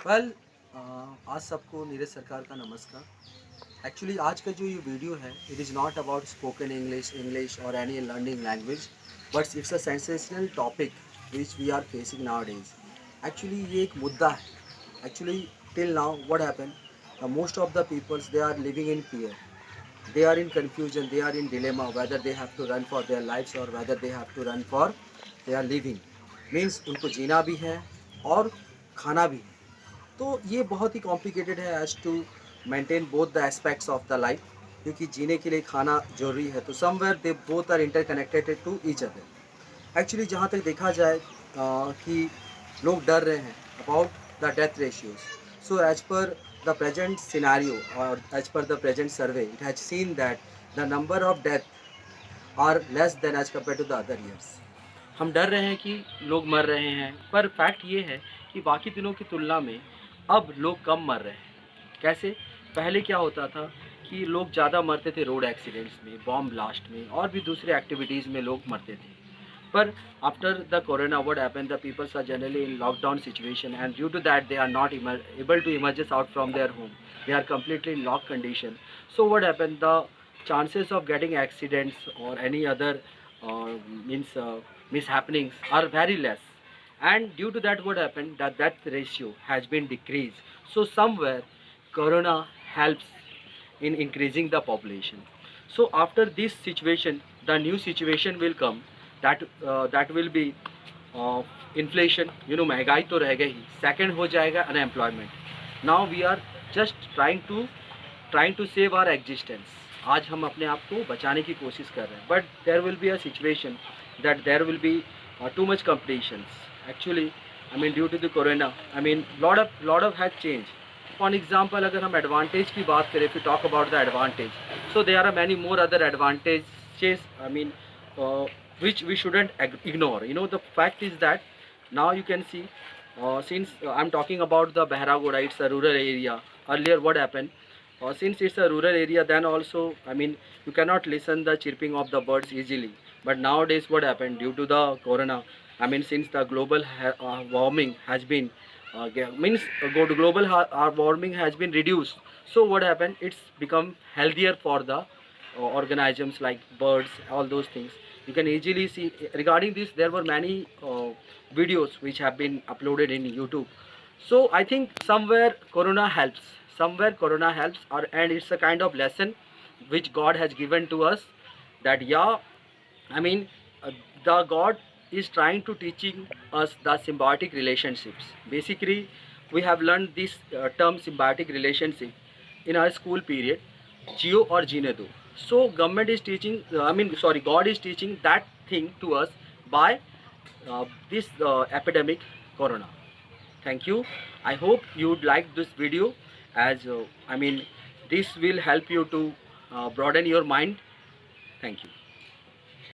Well आज सबको नीरज सरकार का नमस्कार। एक्चुअली आज का जो ये वीडियो है, it is not about spoken English और any learning language, but it's a sensational topic which we are facing nowadays. Actually ये एक मुद्दा है। Actually till now what happen, most of the peoples they are living in fear, they are in confusion, they are in dilemma whether they have to run for their lives or whether they have to run for their living। Means उनको जीना भी है और खाना भी है। तो ये बहुत ही कॉम्प्लिकेटेड है as to maintain both the aspects of the life, क्योंकि जीने के लिए खाना जरूरी है। तो somewhere they both are interconnected to each other. Actually जहाँ तक देखा जाए कि लोग डर रहे हैं about the death ratios. So as per the present scenario और as per the present survey, it has seen that the number of death are less than as compare to the other years. हम डर रहे हैं कि लोग मर रहे हैं, पर फैक्ट ये है कि बाकी दिनों की तुलना में अब लोग कम मर रहे हैं। कैसे? पहले क्या होता था कि लोग ज़्यादा मरते थे रोड एक्सीडेंट्स में, बॉम्ब ब्लास्ट में और भी दूसरे एक्टिविटीज़ में लोग मरते थे। पर after the corona, what happened, the people are generally in lockdown situation, and due to that they are not able to emerge out from their home. They are completely in locked condition. So what happened, the chances of getting accidents or any other uh, means mishappenings are very less, and due to that what happened, that ratio has been decreased. So somewhere corona helps in increasing the population. So after this situation, the new situation will come, that will be inflation, महंगाई तो रहेगा ही, second हो जाएगा unemployment. Now we are just trying to save our existence. आज हम अपने आप को बचाने की कोशिश कर रहे हैं, but there will be a situation that there will be too much competitions। Actually, I mean due to the corona, I mean lot of has changed। For example अगर हम एडवांटेज की बात करें, फिर talk about the advantage, so there are many more other advantages, I mean which we shouldn't ignore। The fact is that now you can see, since I'm talking about the Behragoda, it's a rural area. Earlier what happened, since it's a rural area, then also, I mean, you cannot listen the chirping of the birds easily. But nowadays what happened, due to the corona, I mean, since the global warming has been means global warming has been reduced, so what happened, it's become healthier for the organisms like birds, all those things. You can easily see regarding this, there were many videos which have been uploaded in YouTube. So I think somewhere corona helps, and it's a kind of lesson which God has given to us, that yeah, I mean, the God is trying to teaching us the symbiotic relationships. Basically, we have learned this term symbiotic relationship in our school period, Geo or Ginedo. So government is teaching, God is teaching that thing to us by this epidemic corona. Thank you. I hope you would like this video, as this will help you to broaden your mind. Thank you.